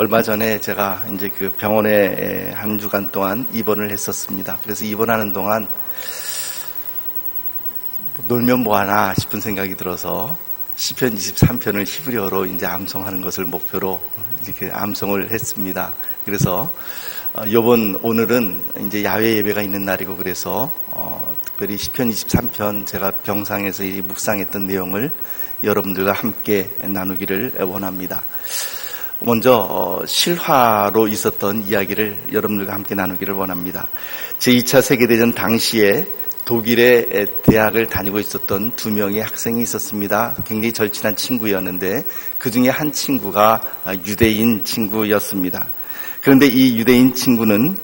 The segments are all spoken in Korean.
얼마 전에 제가 이제 그 병원에 한 주간 동안 입원을 했었습니다. 그래서 입원하는 동안 놀면 뭐하나 싶은 생각이 들어서 시편 23편을 히브리어로 이제 암송하는 것을 목표로 이렇게 암송을 했습니다. 그래서 오늘은 이제 야외 예배가 있는 날이고 그래서 특별히 시편 23편 제가 병상에서 묵상했던 내용을 여러분들과 함께 나누기를 원합니다. 먼저 실화로 있었던 이야기를 여러분들과 함께 나누기를 원합니다. 제2차 세계대전 당시에 독일의 대학을 다니고 있었던 두 명의 학생이 있었습니다. 굉장히 절친한 친구였는데 그 중에 한 친구가 유대인 친구였습니다. 그런데 이 유대인 친구는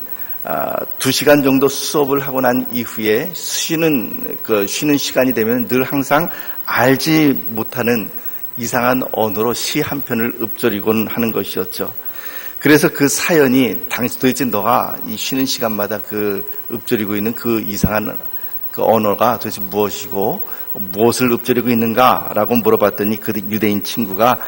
2시간 정도 수업을 하고 난 이후에 쉬는 시간이 되면 늘 항상 알지 못하는 이상한 언어로 시 한 편을 읊조리곤 하는 것이었죠. 그래서 그 사연이 도대체 너가 이 쉬는 시간마다 읊조리고 있는 그 이상한 그 언어가 도대체 무엇이고 무엇을 읊조리고 있는가라고 물어봤더니 그 유대인 친구가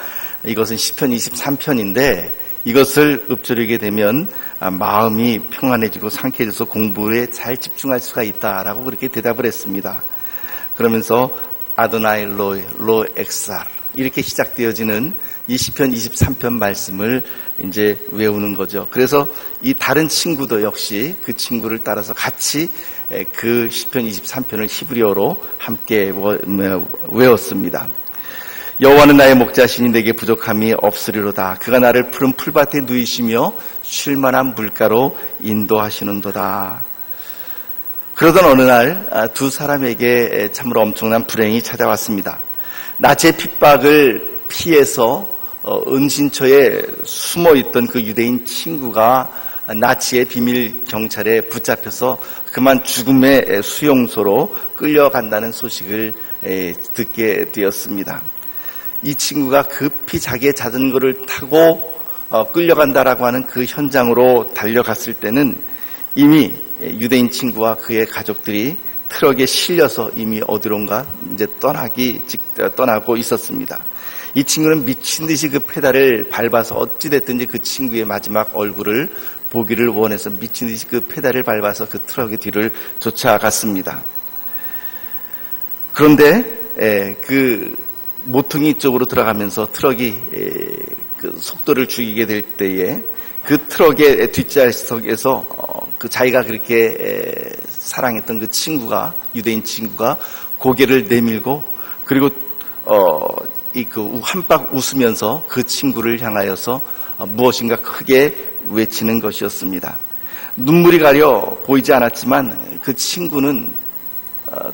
이것은 시편 23편인데 이것을 읊조리게 되면 마음이 평안해지고 상쾌해져서 공부에 잘 집중할 수가 있다라고 그렇게 대답을 했습니다. 그러면서 아도나이 로 엑살 이렇게 시작되어지는 이 시편 23편 말씀을 이제 외우는 거죠. 그래서 이 다른 친구도 역시 그 친구를 따라서 같이 그 시편 23편을 히브리어로 함께 외웠습니다. 여호와는 나의 목자시니 내게 부족함이 없으리로다. 그가 나를 푸른 풀밭에 누이시며 쉴만한 물가로 인도하시는도다. 그러던 어느 날 두 사람에게 참으로 엄청난 불행이 찾아왔습니다. 나치의 핍박을 피해서 은신처에 숨어있던 그 유대인 친구가 나치의 비밀 경찰에 붙잡혀서 그만 죽음의 수용소로 끌려간다는 소식을 듣게 되었습니다. 이 친구가 급히 자기의 자전거를 타고 끌려간다라고 하는 그 현장으로 달려갔을 때는 이미 유대인 친구와 그의 가족들이 트럭에 실려서 이미 어디론가 이제 떠나고 있었습니다. 이 친구는 미친 듯이 그 페달을 밟아서 어찌됐든지 그 친구의 마지막 얼굴을 보기를 원해서 미친 듯이 그 페달을 밟아서 그 트럭의 뒤를 쫓아갔습니다. 그런데 그 모퉁이 쪽으로 들어가면서 트럭이 그 속도를 죽이게 될 때에 그 트럭의 뒷좌석에서 그 자기가 그렇게 사랑했던 그 친구가 유대인 친구가 고개를 내밀고 그리고 한박 웃으면서 그 친구를 향하여서 무엇인가 크게 외치는 것이었습니다. 눈물이 가려 보이지 않았지만 그 친구는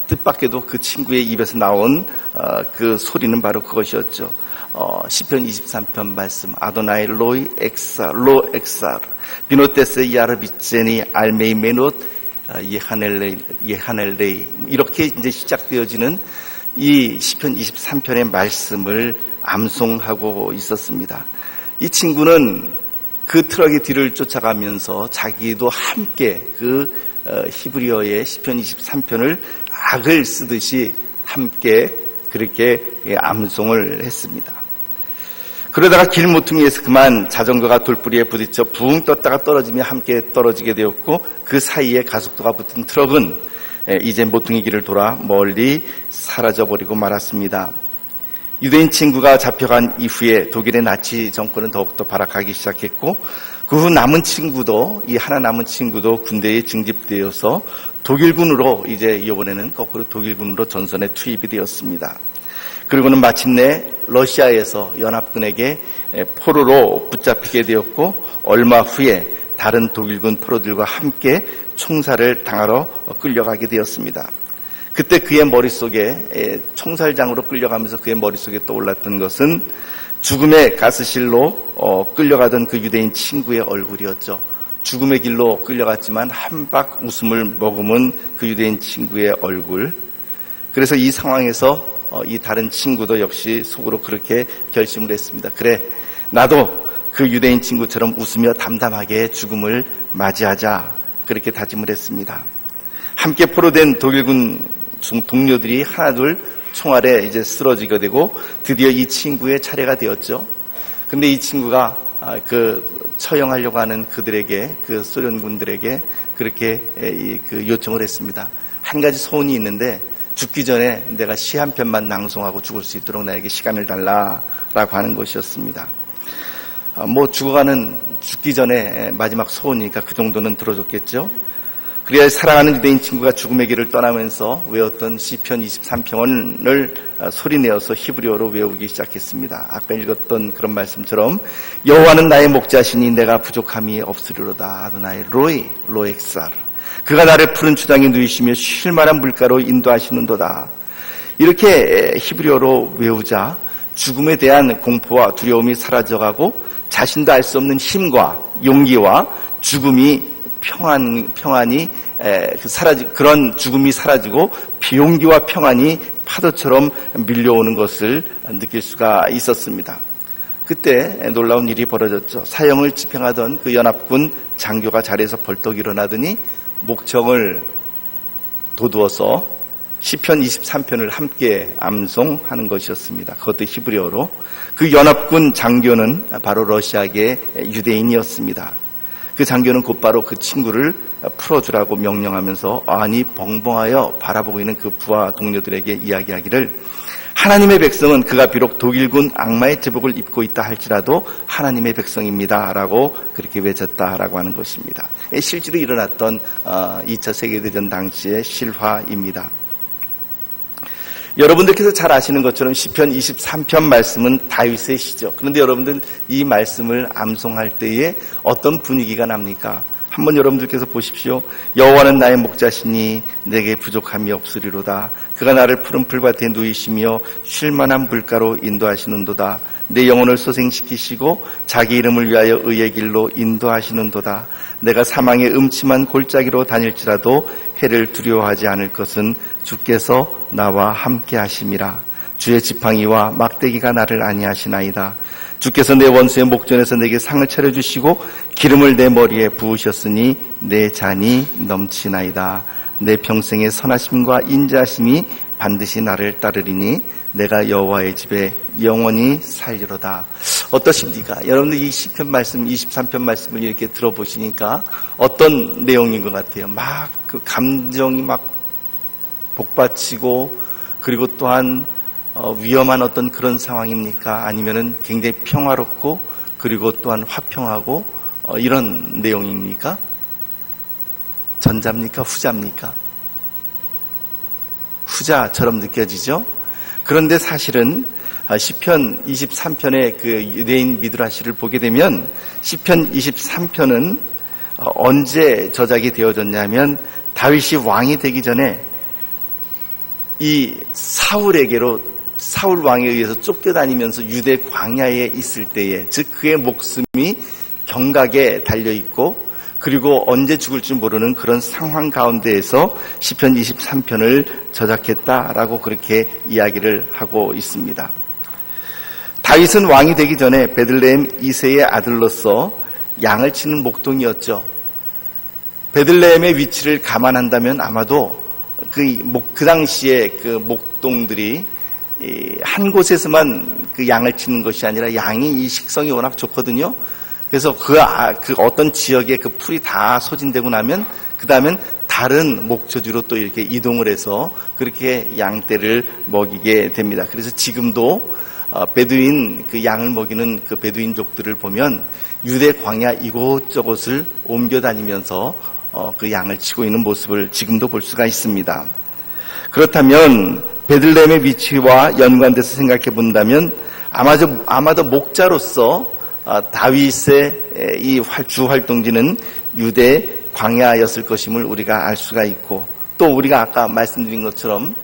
뜻밖에도 그 친구의 입에서 나온 그 소리는 바로 그것이었죠. 시편 23편 말씀 아도나이 로 엑살 비노테스 야르비체니 알메이 메노트 예하넬레이 이렇게 이제 시작되어지는 이 시편 23편의 말씀을 암송하고 있었습니다. 이 친구는 그 트럭의 뒤를 쫓아가면서 자기도 함께 그 히브리어의 시편 23편을 악을 쓰듯이 함께 그렇게 암송을 했습니다. 그러다가 길 모퉁이에서 그만 자전거가 돌부리에 부딪혀 붕 떴다가 떨어지며 함께 떨어지게 되었고 그 사이에 가속도가 붙은 트럭은 이제 모퉁이 길을 돌아 멀리 사라져버리고 말았습니다. 유대인 친구가 잡혀간 이후에 독일의 나치 정권은 더욱더 발악하기 시작했고 그 후 하나 남은 친구도 군대에 징집되어서 독일군으로 이제 이번에는 거꾸로 독일군으로 전선에 투입이 되었습니다. 그리고는 마침내 러시아에서 연합군에게 포로로 붙잡히게 되었고 얼마 후에 다른 독일군 포로들과 함께 총살을 당하러 끌려가게 되었습니다. 그때 그의 머릿속에 총살장으로 끌려가면서 그의 머릿속에 떠올랐던 것은 죽음의 가스실로 끌려가던 그 유대인 친구의 얼굴이었죠. 죽음의 길로 끌려갔지만 한박 웃음을 머금은 그 유대인 친구의 얼굴. 그래서 이 상황에서 이 다른 친구도 역시 속으로 그렇게 결심을 했습니다. 그래, 나도 그 유대인 친구처럼 웃으며 담담하게 죽음을 맞이하자. 그렇게 다짐을 했습니다. 함께 포로된 독일군 동료들이 하나둘 총알에 이제 쓰러지게 되고 드디어 이 친구의 차례가 되었죠. 근데 이 친구가 처형하려고 하는 그들에게, 그 소련군들에게 그렇게 그 요청을 했습니다. 한 가지 소원이 있는데 죽기 전에 내가 시 한 편만 낭송하고 죽을 수 있도록 나에게 시간을 달라라고 하는 것이었습니다. 죽기 전에 마지막 소원이니까 그 정도는 들어줬겠죠. 그래야 사랑하는 유대인 친구가 죽음의 길을 떠나면서 외웠던 시편 23편을 소리내어서 히브리어로 외우기 시작했습니다. 아까 읽었던 그런 말씀처럼 여호와는 나의 목자시니 내가 부족함이 없으리로다. 아도나이 로엑사르. 그가 나를 푸른 추장에 누이시며 쉴 만한 물가로 인도하시는도다. 이렇게 히브리어로 외우자 죽음에 대한 공포와 두려움이 사라져가고 자신도 알 수 없는 힘과 용기와 죽음이 평안이 그런 죽음이 사라지고 비용기와 평안이 파도처럼 밀려오는 것을 느낄 수가 있었습니다. 그때 놀라운 일이 벌어졌죠. 사형을 집행하던 그 연합군 장교가 자리에서 벌떡 일어나더니 목청을 돋우어서 시편 23편을 함께 암송하는 것이었습니다. 그것도 히브리어로. 그 연합군 장교는 바로 러시아계 유대인이었습니다. 그 장교는 곧바로 그 친구를 풀어주라고 명령하면서 안이 벙벙하여 바라보고 있는 그 부하 동료들에게 이야기하기를 하나님의 백성은 그가 비록 독일군 악마의 제복을 입고 있다 할지라도 하나님의 백성입니다 라고 그렇게 외쳤다라고 하는 것입니다. 실제로 일어났던 2차 세계대전 당시의 실화입니다. 여러분들께서 잘 아시는 것처럼 시편 23편 말씀은 다윗의 시죠. 그런데 여러분들 이 말씀을 암송할 때에 어떤 분위기가 납니까? 한번 여러분들께서 보십시오. 여호와는 나의 목자시니 내게 부족함이 없으리로다. 그가 나를 푸른 풀밭에 누이시며 쉴 만한 물가로 인도하시는도다. 내 영혼을 소생시키시고 자기 이름을 위하여 의의 길로 인도하시는도다. 내가 사망의 음침한 골짜기로 다닐지라도 해를 두려워하지 않을 것은 주께서 나와 함께 하심이라. 주의 지팡이와 막대기가 나를 안위하시나이다. 주께서 내 원수의 목전에서 내게 상을 차려주시고 기름을 내 머리에 부으셨으니 내 잔이 넘치나이다. 내 평생의 선하심과 인자하심이 반드시 나를 따르리니 내가 여호와의 집에 영원히 살리로다. 어떠십니까? 여러분들 이 시편 말씀, 23편 말씀을 이렇게 들어보시니까 어떤 내용인 것 같아요? 막 그 감정이 막 복받치고 그리고 또한 위험한 어떤 그런 상황입니까? 아니면은 굉장히 평화롭고 그리고 또한 화평하고 이런 내용입니까? 전자입니까? 후자입니까? 후자처럼 느껴지죠? 그런데 사실은 시편 23편의 그 유대인 미드라시를 보게 되면 시편 23편은 언제 저작이 되어졌냐면 다윗이 왕이 되기 전에 이 사울 왕에 의해서 쫓겨다니면서 유대 광야에 있을 때에, 즉 그의 목숨이 경각에 달려있고 그리고 언제 죽을지 모르는 그런 상황 가운데에서 시편 23편을 저작했다라고 그렇게 이야기를 하고 있습니다. 다윗은 왕이 되기 전에 베들레헴 이새의 아들로서 양을 치는 목동이었죠. 베들레헴의 위치를 감안한다면 아마도 그 당시에 그 목동들이 한 곳에서만 그 양을 치는 것이 아니라 양이 이 식성이 워낙 좋거든요. 그래서 그 어떤 지역에 그 풀이 다 소진되고 나면 그 다음엔 다른 목초지로 또 이렇게 이동을 해서 그렇게 양떼를 먹이게 됩니다. 그래서 지금도 베두인 그 양을 먹이는 그 베두인족들을 보면 유대 광야 이곳저곳을 옮겨 다니면서 그 양을 치고 있는 모습을 지금도 볼 수가 있습니다. 그렇다면 베들레헴의 위치와 연관돼서 생각해 본다면 아마도 목자로서 다윗의 이 주 활동지는 유대 광야였을 것임을 우리가 알 수가 있고, 또 우리가 아까 말씀드린 것처럼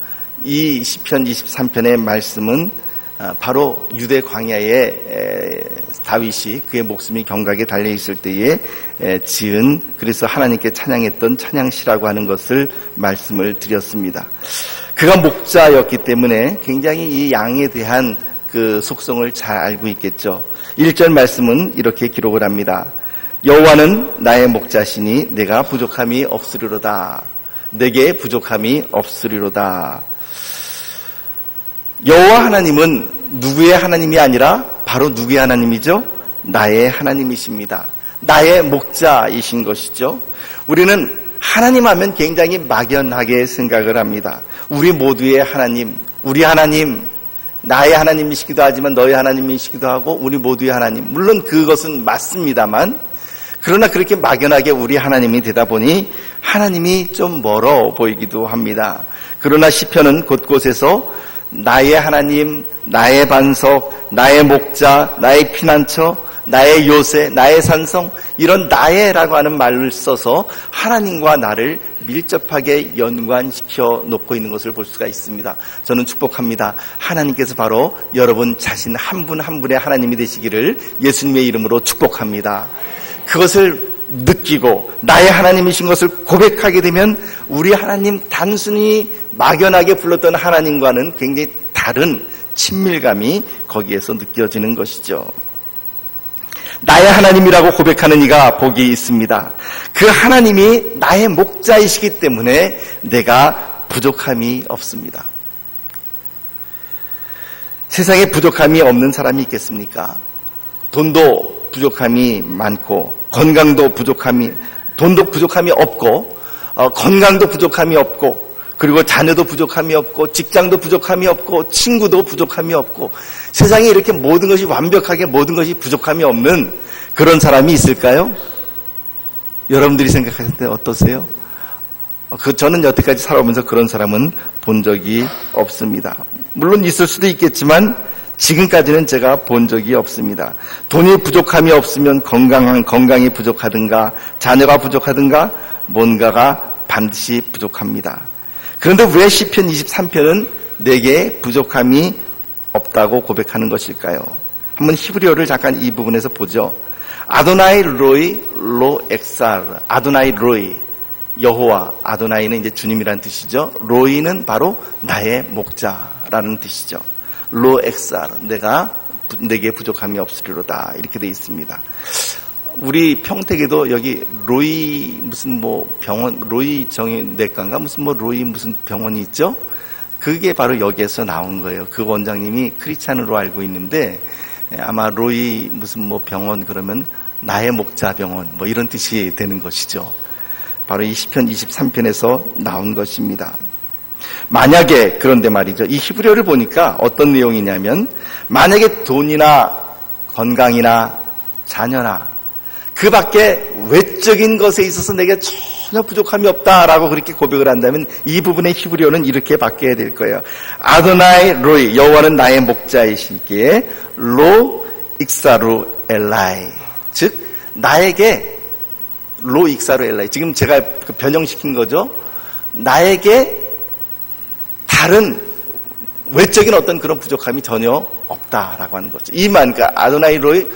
이 시편 23편의 말씀은 바로 유대 광야에 다윗이 그의 목숨이 경각에 달려있을 때에 지은, 그래서 하나님께 찬양했던 찬양시라고 하는 것을 말씀을 드렸습니다. 그가 목자였기 때문에 굉장히 이 양에 대한 그 속성을 잘 알고 있겠죠. 1절 말씀은 이렇게 기록을 합니다. 여호와는 나의 목자시니 내가 부족함이 없으리로다. 내게 부족함이 없으리로다. 여호와 하나님은 누구의 하나님이 아니라 바로 누구의 하나님이죠? 나의 하나님이십니다. 나의 목자이신 것이죠. 우리는 하나님 하면 굉장히 막연하게 생각을 합니다. 우리 모두의 하나님, 우리 하나님, 나의 하나님이시기도 하지만 너의 하나님이시기도 하고 우리 모두의 하나님. 물론 그것은 맞습니다만, 그러나 그렇게 막연하게 우리 하나님이 되다 보니 하나님이 좀 멀어 보이기도 합니다. 그러나 시편은 곳곳에서 나의 하나님, 나의 반석, 나의 목자, 나의 피난처, 나의 요새, 나의 산성, 이런 나의라고 하는 말을 써서 하나님과 나를 밀접하게 연관시켜 놓고 있는 것을 볼 수가 있습니다. 저는 축복합니다. 하나님께서 바로 여러분 자신 한 분 한 분의 하나님이 되시기를 예수님의 이름으로 축복합니다. 그것을 느끼고 나의 하나님이신 것을 고백하게 되면 우리 하나님, 단순히 막연하게 불렀던 하나님과는 굉장히 다른 친밀감이 거기에서 느껴지는 것이죠. 나의 하나님이라고 고백하는 이가 복이 있습니다. 그 하나님이 나의 목자이시기 때문에 내가 부족함이 없습니다. 세상에 부족함이 없는 사람이 있겠습니까? 돈도 부족함이 많고, 건강도 돈도 부족함이 없고, 건강도 부족함이 없고, 그리고 자녀도 부족함이 없고, 직장도 부족함이 없고, 친구도 부족함이 없고, 세상에 이렇게 모든 것이 완벽하게 모든 것이 부족함이 없는 그런 사람이 있을까요? 여러분들이 생각하실 때 어떠세요? 저는 여태까지 살아오면서 그런 사람은 본 적이 없습니다. 물론 있을 수도 있겠지만 지금까지는 제가 본 적이 없습니다. 돈이 부족함이 없으면 건강이 부족하든가 자녀가 부족하든가 뭔가가 반드시 부족합니다. 그런데 왜 시편 23편은 내게 부족함이 없다고 고백하는 것일까요? 한번 히브리어를 잠깐 이 부분에서 보죠. 아도나이 로이 로 엑살, 아도나이 로이, 여호와, 아도나이는 이제 주님이라는 뜻이죠. 로이는 바로 나의 목자라는 뜻이죠. 로 엑살, 내게 부족함이 없으리로다, 이렇게 되어 있습니다. 우리 평택에도 여기 로이 무슨 병원, 로이 정형외과인가 무슨 로이 무슨 병원이 있죠? 그게 바로 여기에서 나온 거예요. 그 원장님이 크리스찬으로 알고 있는데 아마 로이 무슨 병원 그러면 나의 목자 병원 이런 뜻이 되는 것이죠. 바로 이 시편 23편에서 나온 것입니다. 만약에, 그런데 말이죠, 이 히브리어를 보니까 어떤 내용이냐면, 만약에 돈이나 건강이나 자녀나 그 밖에 외적인 것에 있어서 내게 전혀 부족함이 없다라고 그렇게 고백을 한다면 이 부분의 히브리어는 이렇게 바뀌어야 될 거예요. 아도나이 로이, 여호와는 나의 목자이시기에 로 익사루 엘라이, 즉 나에게 로 익사루 엘라이, 지금 제가 변형시킨 거죠. 나에게 다른 외적인 어떤 그런 부족함이 전혀 없다라고 하는 거죠. 그러니까 아도나이 로이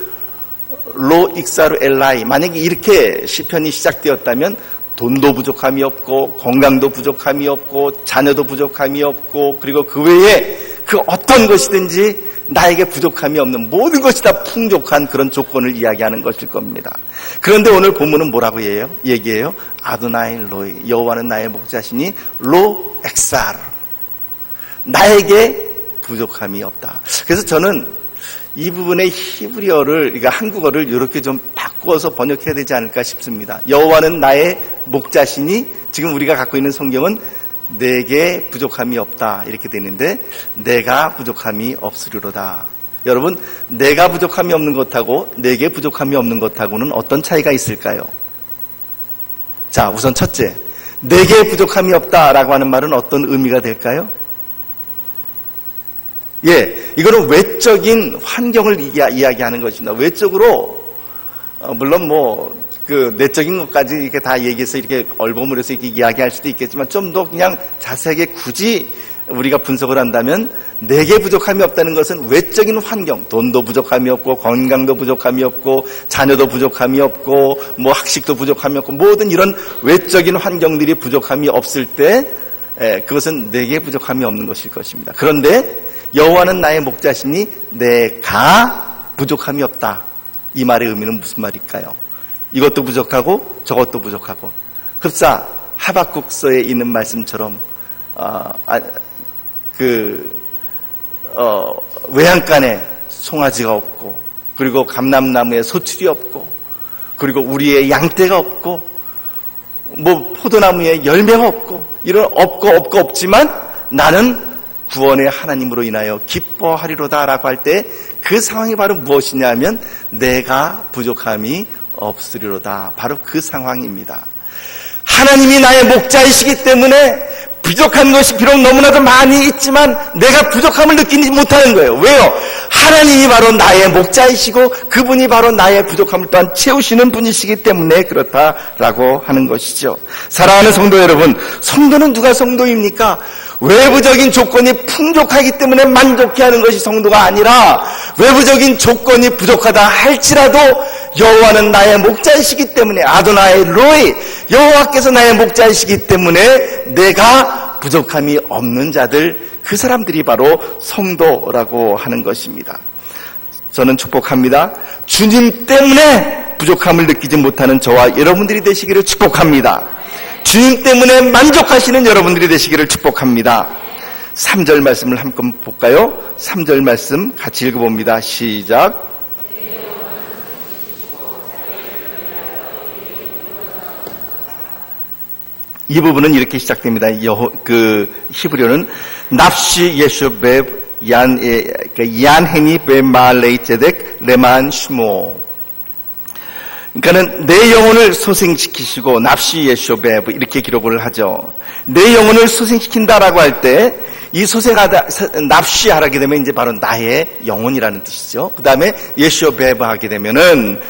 로 익사루 엘라이, 만약에 이렇게 시편이 시작되었다면 돈도 부족함이 없고 건강도 부족함이 없고 자녀도 부족함이 없고, 그리고 그 외에 그 어떤 것이든지 나에게 부족함이 없는, 모든 것이 다 풍족한 그런 조건을 이야기하는 것일 겁니다. 그런데 오늘 본문은 뭐라고 얘기해요? 아도나이 로이, 여호와는 나의 목자시니 로 엑사르, 나에게 부족함이 없다. 그래서 저는 이 부분의 히브리어를, 그러니까 한국어를 이렇게 좀 바꾸어서 번역해야 되지 않을까 싶습니다. 여호와는 나의 목자시니, 지금 우리가 갖고 있는 성경은 내게 부족함이 없다 이렇게 되는데, 내가 부족함이 없으리로다. 여러분, 내가 부족함이 없는 것하고 내게 부족함이 없는 것하고는 어떤 차이가 있을까요? 자, 우선 첫째, 내게 부족함이 없다라고 하는 말은 어떤 의미가 될까요? 이거는 외적인 환경을 이야기하는 것입니다. 외적으로, 물론 그 내적인 것까지 이렇게 다 얘기해서 이렇게 얼버무려서 이렇게 이야기할 수도 있겠지만, 좀 더 그냥 자세하게 굳이 우리가 분석을 한다면, 내게 부족함이 없다는 것은 외적인 환경, 돈도 부족함이 없고, 건강도 부족함이 없고, 자녀도 부족함이 없고, 학식도 부족함이 없고, 모든 이런 외적인 환경들이 부족함이 없을 때, 그것은 내게 부족함이 없는 것일 것입니다. 그런데 여호와는 나의 목자시니 내가 부족함이 없다, 이 말의 의미는 무슨 말일까요? 이것도 부족하고 저것도 부족하고, 흡사 하박국서에 있는 말씀처럼 외양간에 송아지가 없고 그리고 감람나무에 소출이 없고, 그리고 우리의 양떼가 없고, 포도나무에 열매가 없고, 이런 없지만 나는 구원의 하나님으로 인하여 기뻐하리로다 라고 할 때 그 상황이 바로 무엇이냐면 내가 부족함이 없으리로다. 바로 그 상황입니다. 하나님이 나의 목자이시기 때문에 부족한 것이 비록 너무나도 많이 있지만 내가 부족함을 느끼지 못하는 거예요. 왜요? 하나님이 바로 나의 목자이시고 그분이 바로 나의 부족함을 또한 채우시는 분이시기 때문에 그렇다라고 하는 것이죠. 사랑하는 성도 여러분, 성도는 누가 성도입니까? 외부적인 조건이 풍족하기 때문에 만족해하는 것이 성도가 아니라 외부적인 조건이 부족하다 할지라도 여호와는 나의 목자이시기 때문에, 아도나이 로이, 여호와께서 나의 목자이시기 때문에 내가 부족함이 없는 자들, 그 사람들이 바로 성도라고 하는 것입니다. 저는 축복합니다. 주님 때문에 부족함을 느끼지 못하는 저와 여러분들이 되시기를 축복합니다. 주님 때문에 만족하시는 여러분들이 되시기를 축복합니다. 3절 말씀을 한번 볼까요? 3절 말씀 같이 읽어봅니다. 시작. 이 부분은 이렇게 시작됩니다. 히브리어는 납시 예쇼베 얀헤니 베말레이제덱 레만 슈모. 그러니까는 내 영혼을 소생시키시고 납시 예쇼베 이렇게 기록을 하죠. 내 영혼을 소생시킨다라고 할 때 이 소생하다 납시하게 되면 이제 바로 나의 영혼이라는 뜻이죠. 그 다음에 예쇼베브 하게 되면은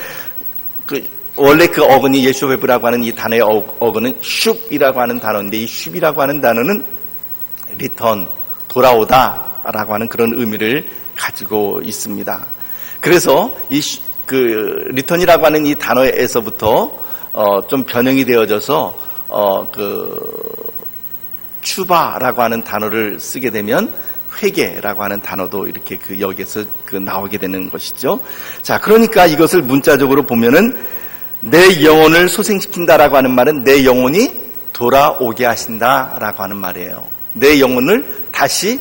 원래 그 어근이 예쇼베브라고 하는 이 단어의 어근은 슈이라고 하는 단어인데 이 슈이라고 하는 단어는 리턴, 돌아오다라고 하는 그런 의미를 가지고 있습니다. 그래서 리턴이라고 하는 이 단어에서부터 좀 변형이 되어져서 추바라고 하는 단어를 쓰게 되면 회개라고 하는 단어도 이렇게 여기에서 나오게 되는 것이죠. 자, 그러니까 이것을 문자적으로 보면은 내 영혼을 소생시킨다라고 하는 말은 내 영혼이 돌아오게 하신다라고 하는 말이에요. 내 영혼을 다시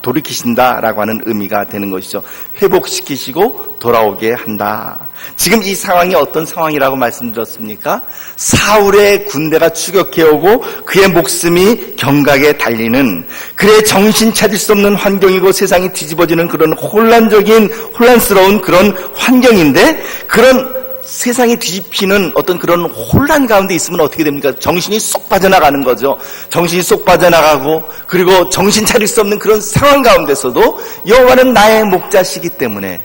돌이키신다라고 하는 의미가 되는 것이죠. 회복시키시고 돌아오게 한다. 지금 이 상황이 어떤 상황이라고 말씀드렸습니까? 사울의 군대가 추격해오고 그의 목숨이 경각에 달리는, 그의 정신 차릴 수 없는 환경이고 세상이 뒤집어지는 그런 혼란스러운 그런 환경인데, 그런 세상이 뒤집히는 어떤 그런 혼란 가운데 있으면 어떻게 됩니까? 정신이 쏙 빠져나가는 거죠. 정신이 쏙 빠져나가고, 그리고 정신 차릴 수 없는 그런 상황 가운데서도 여호와는 나의 목자시기 때문에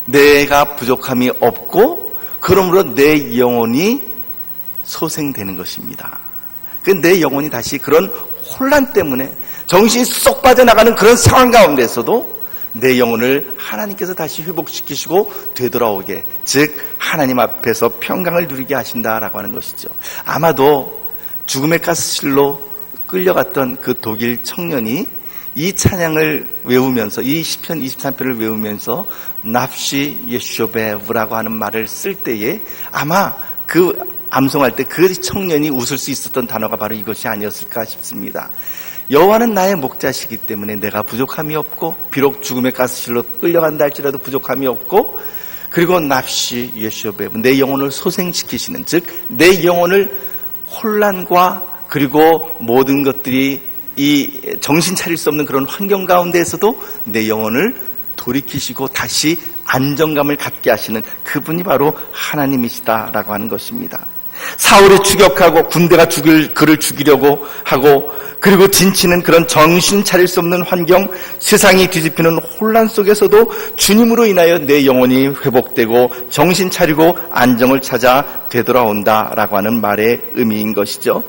내가 부족함이 없고, 그러므로 내 영혼이 소생되는 것입니다. 내 영혼이 다시 그런 혼란 때문에 정신이 쏙 빠져나가는 그런 상황 가운데서도 내 영혼을 하나님께서 다시 회복시키시고 되돌아오게, 즉 하나님 앞에서 평강을 누리게 하신다라고 하는 것이죠. 아마도 죽음의 가스실로 끌려갔던 그 독일 청년이 이 찬양을 외우면서, 이 시편 23편을 외우면서 납시 예쇼베브라고 하는 말을 쓸 때에 아마 암송할 때 그 청년이 웃을 수 있었던 단어가 바로 이것이 아니었을까 싶습니다. 여호와는 나의 목자시기 때문에 내가 부족함이 없고, 비록 죽음의 가스실로 끌려간다 할지라도 부족함이 없고, 그리고 납시 예쇼베브, 내 영혼을 소생시키시는, 즉 내 영혼을 혼란과 그리고 모든 것들이 이 정신 차릴 수 없는 그런 환경 가운데에서도 내 영혼을 돌이키시고 다시 안정감을 갖게 하시는 그분이 바로 하나님이시다라고 하는 것입니다. 사울이 추격하고 군대가 그를 죽이려고 하고, 그리고 진치는 그런 정신 차릴 수 없는 환경, 세상이 뒤집히는 혼란 속에서도 주님으로 인하여 내 영혼이 회복되고 정신 차리고 안정을 찾아 되돌아온다라고 하는 말의 의미인 것이죠.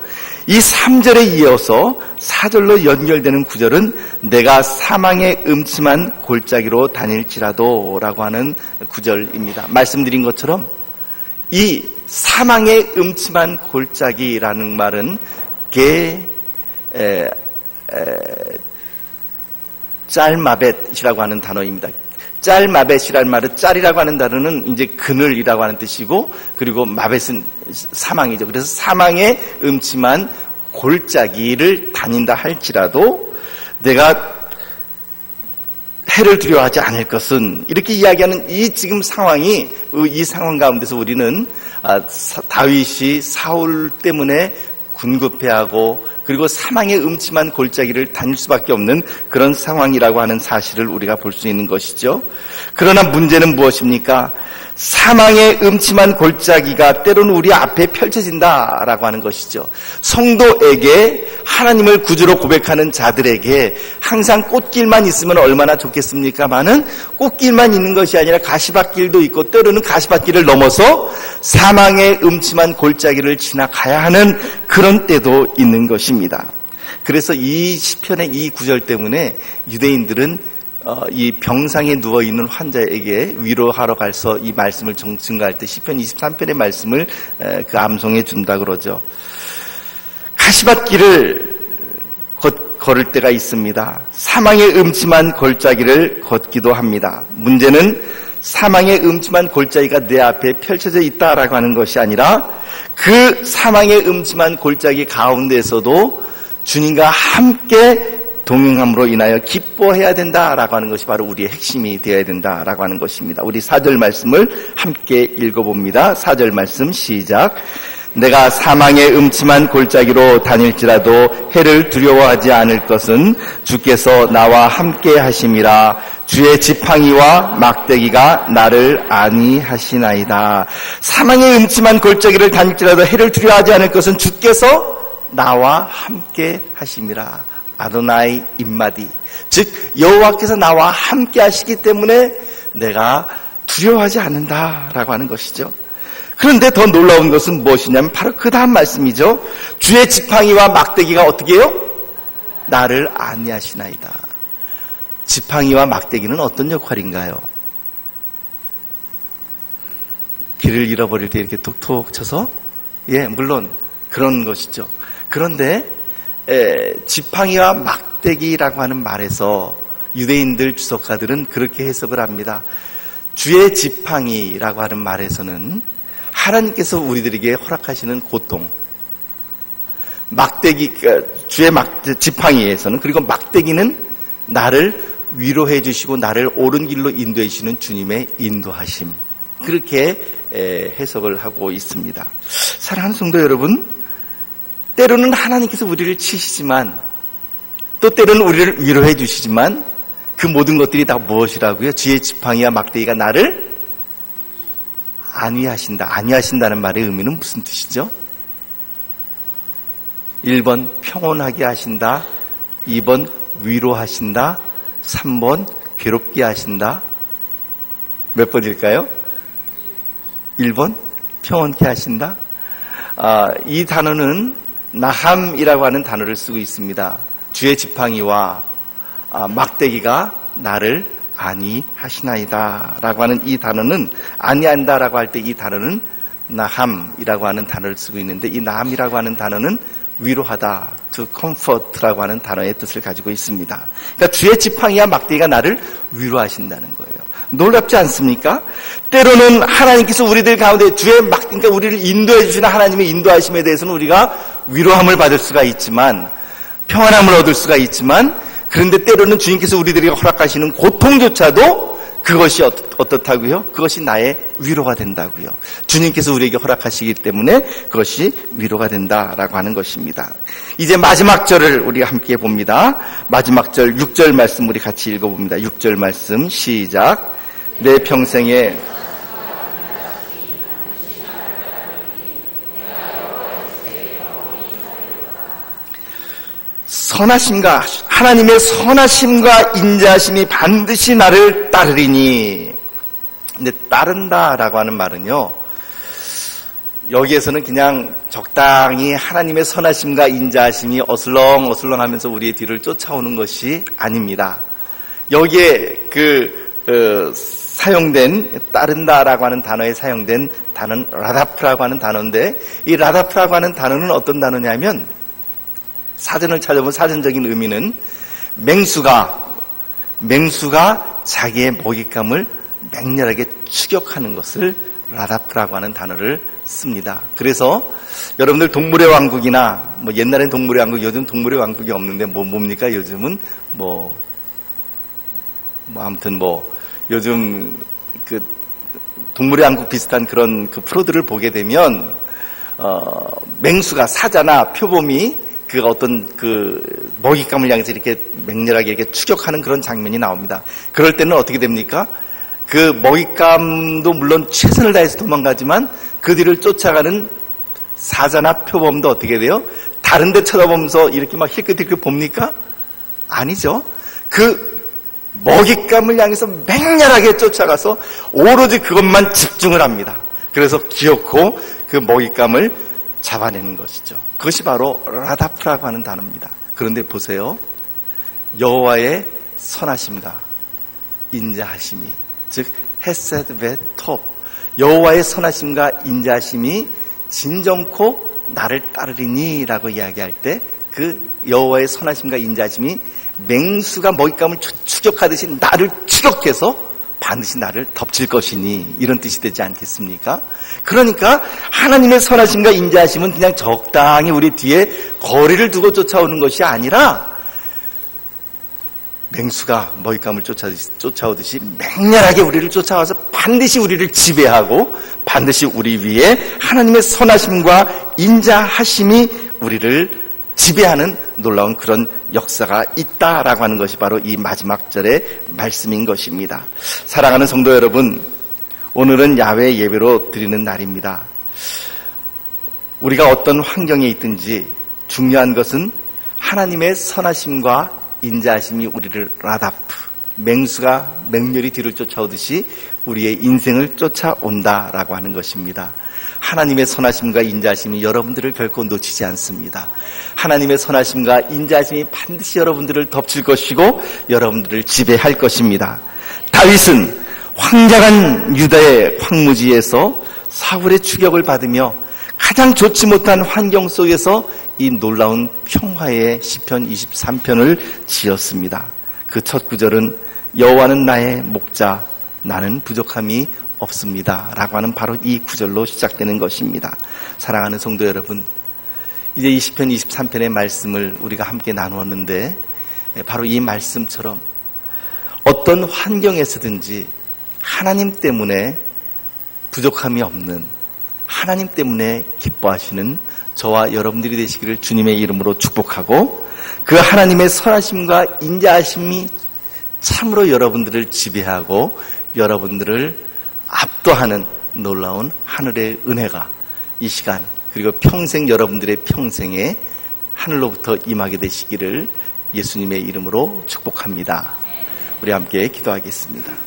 이 3절에 이어서 4절로 연결되는 구절은 내가 사망의 음침한 골짜기로 다닐지라도 라고 하는 구절입니다. 말씀드린 것처럼 이 사망의 음침한 골짜기라는 말은 짤마벳이라고 하는 단어입니다. 짤마벳이라는 말은, 짤이라고 하는 단어는 이제 그늘이라고 하는 뜻이고, 그리고 마벳은 사망이죠. 그래서 사망의 음침한 골짜기를 다닌다 할지라도 내가 해를 두려워하지 않을 것은, 이렇게 이야기하는 이 지금 상황이, 이 상황 가운데서 우리는 다윗이 사울 때문에 군급해하고 그리고 사망의 음침한 골짜기를 다닐 수밖에 없는 그런 상황이라고 하는 사실을 우리가 볼 수 있는 것이죠. 그러나 문제는 무엇입니까? 사망의 음침한 골짜기가 때로는 우리 앞에 펼쳐진다라고 하는 것이죠. 성도에게, 하나님을 구주로 고백하는 자들에게 항상 꽃길만 있으면 얼마나 좋겠습니까마는 꽃길만 있는 것이 아니라 가시밭길도 있고 때로는 가시밭길을 넘어서 사망의 음침한 골짜기를 지나가야 하는 그런 때도 있는 것입니다. 그래서 이 시편의 이 구절 때문에 유대인들은 이 병상에 누워있는 환자에게 위로하러 가서 이 말씀을 증거할 때 시편 23편의 말씀을 그 암송해 준다 그러죠. 가시밭길을 걸을 때가 있습니다. 사망의 음침한 골짜기를 걷기도 합니다. 문제는 사망의 음침한 골짜기가 내 앞에 펼쳐져 있다라고 하는 것이 아니라 그 사망의 음침한 골짜기 가운데에서도 주님과 함께 동행함으로 인하여 기뻐해야 된다라고 하는 것이 바로 우리의 핵심이 되어야 된다라고 하는 것입니다. 우리 4절 말씀을 함께 읽어봅니다. 4절 말씀 시작. 내가 사망의 음침한 골짜기로 다닐지라도 해를 두려워하지 않을 것은 주께서 나와 함께 하심이라. 주의 지팡이와 막대기가 나를 안위하시나이다. 사망의 음침한 골짜기를 다닐지라도 해를 두려워하지 않을 것은 주께서 나와 함께 하심이라. 아도나이 임마디, 즉 여호와께서 나와 함께 하시기 때문에 내가 두려워하지 않는다라고 하는 것이죠. 그런데 더 놀라운 것은 무엇이냐면 바로 그 다음 말씀이죠. 주의 지팡이와 막대기가 어떻게 해요? 나를 안위하시나이다. 지팡이와 막대기는 어떤 역할인가요? 길을 잃어버릴 때 이렇게 톡톡 쳐서, 물론 그런 것이죠. 그런데 지팡이와 막대기라고 하는 말에서 유대인들 주석가들은 그렇게 해석을 합니다. 주의 지팡이라고 하는 말에서는 하나님께서 우리들에게 허락하시는 고통, 막대기, 주의 지팡이에서는, 그리고 막대기는 나를 위로해 주시고 나를 옳은 길로 인도해 주시는 주님의 인도하심, 그렇게 해석을 하고 있습니다. 사랑하는 성도 여러분, 때로는 하나님께서 우리를 치시지만 또 때로는 우리를 위로해 주시지만 그 모든 것들이 다 무엇이라고요? 주의 지팡이와 막대기가 나를 안위하신다. 안위하신다는 말의 의미는 무슨 뜻이죠? 1번 평온하게 하신다, 2번 위로하신다, 3번 괴롭게 하신다. 몇 번일까요? 1번 평온케 하신다. 이 단어는 나함이라고 하는 단어를 쓰고 있습니다. 주의 지팡이와 막대기가 나를 안위하시나이다 라고 하는 이 단어는, 안위한다 라고 할 때 이 단어는 나함이라고 하는 단어를 쓰고 있는데, 이 나함이라고 하는 단어는 위로하다, to comfort라고 하는 단어의 뜻을 가지고 있습니다. 그러니까 주의 지팡이와 막대기가 나를 위로하신다는 거예요. 놀랍지 않습니까? 때로는 하나님께서 우리들 가운데 그러니까 우리를 인도해 주시는 하나님의 인도하심에 대해서는 우리가 위로함을 받을 수가 있지만, 평안함을 얻을 수가 있지만, 그런데 때로는 주님께서 우리들에게 허락하시는 고통조차도 그것이 어떻다고요? 그것이 나의 위로가 된다고요. 주님께서 우리에게 허락하시기 때문에 그것이 위로가 된다라고 하는 것입니다. 이제 마지막 절을 우리가 함께 봅니다. 마지막 절 6절 말씀 우리 같이 읽어봅니다. 6절 말씀 시작. 내 평생에 선하심과 하나님의 선하심과 인자하심이 반드시 나를 따르리니. 근데 따른다라고 하는 말은요, 여기에서는 그냥 적당히 하나님의 선하심과 인자하심이 어슬렁어슬렁하면서 우리의 뒤를 쫓아오는 것이 아닙니다. 여기에 사용된, 따른다라고 하는 단어에 사용된 단어는 라다프라고 하는 단어인데, 이 라다프라고 하는 단어는 어떤 단어냐면, 사전을 찾아보면 사전적인 의미는 맹수가 자기의 먹잇감을 맹렬하게 추격하는 것을 라다프라고 하는 단어를 씁니다. 그래서 여러분들 동물의 왕국이나 옛날엔 동물의 왕국, 요즘 동물의 왕국이 없는데 뭡니까? 요즘은 아무튼 요즘 그 동물의 왕국 비슷한 그런 그 프로들을 보게 되면 맹수가 사자나 표범이 그 어떤 그 먹잇감을 향해서 이렇게 맹렬하게 이렇게 추격하는 그런 장면이 나옵니다. 그럴 때는 어떻게 됩니까? 그 먹잇감도 물론 최선을 다해서 도망가지만 그 뒤를 쫓아가는 사자나 표범도 어떻게 돼요? 다른 데 쳐다보면서 이렇게 막 힐끗힐끗 봅니까? 아니죠. 그 먹잇감을 향해서 맹렬하게 쫓아가서 오로지 그것만 집중을 합니다. 그래서 기어코 그 먹잇감을 잡아내는 것이죠. 그것이 바로 라다프라고 하는 단어입니다. 그런데 보세요. 여호와의 선하심과 인자하심이, 즉 헤세드 베톱, 여호와의 선하심과 인자하심이 진정코 나를 따르리니 라고 이야기할 때 그 여호와의 선하심과 인자하심이 맹수가 먹잇감을 추격하듯이 나를 추격해서 반드시 나를 덮칠 것이니, 이런 뜻이 되지 않겠습니까? 그러니까 하나님의 선하심과 인자하심은 그냥 적당히 우리 뒤에 거리를 두고 쫓아오는 것이 아니라 맹수가 먹잇감을 쫓아오듯이 맹렬하게 우리를 쫓아와서 반드시 우리를 지배하고 반드시 우리 위에 하나님의 선하심과 인자하심이 우리를 지배하는 놀라운 그런 역사가 있다라고 하는 것이 바로 이 마지막 절의 말씀인 것입니다. 사랑하는 성도 여러분, 오늘은 야외 예배로 드리는 날입니다. 우리가 어떤 환경에 있든지 중요한 것은 하나님의 선하심과 인자하심이 우리를 라다프, 맹수가 맹렬히 뒤를 쫓아오듯이 우리의 인생을 쫓아온다라고 하는 것입니다. 하나님의 선하심과 인자하심이 여러분들을 결코 놓치지 않습니다. 하나님의 선하심과 인자하심이 반드시 여러분들을 덮칠 것이고 여러분들을 지배할 것입니다. 다윗은 황량한 유다의 황무지에서 사울의 추격을 받으며 가장 좋지 못한 환경 속에서 이 놀라운 평화의 시편 23편을 지었습니다. 그 첫 구절은 여호와는 나의 목자, 나는 부족함이 없습니다 라고 하는 바로 이 구절로 시작되는 것입니다. 사랑하는 성도 여러분, 이제 이 시편 23편의 말씀을 우리가 함께 나누었는데 바로 이 말씀처럼 어떤 환경에서든지 하나님 때문에 부족함이 없는, 하나님 때문에 기뻐하시는 저와 여러분들이 되시기를 주님의 이름으로 축복하고, 그 하나님의 선하심과 인자하심이 참으로 여러분들을 지배하고 여러분들을 압도하는 놀라운 하늘의 은혜가 이 시간 그리고 평생 여러분들의 평생에 하늘로부터 임하게 되시기를 예수님의 이름으로 축복합니다. 우리 함께 기도하겠습니다.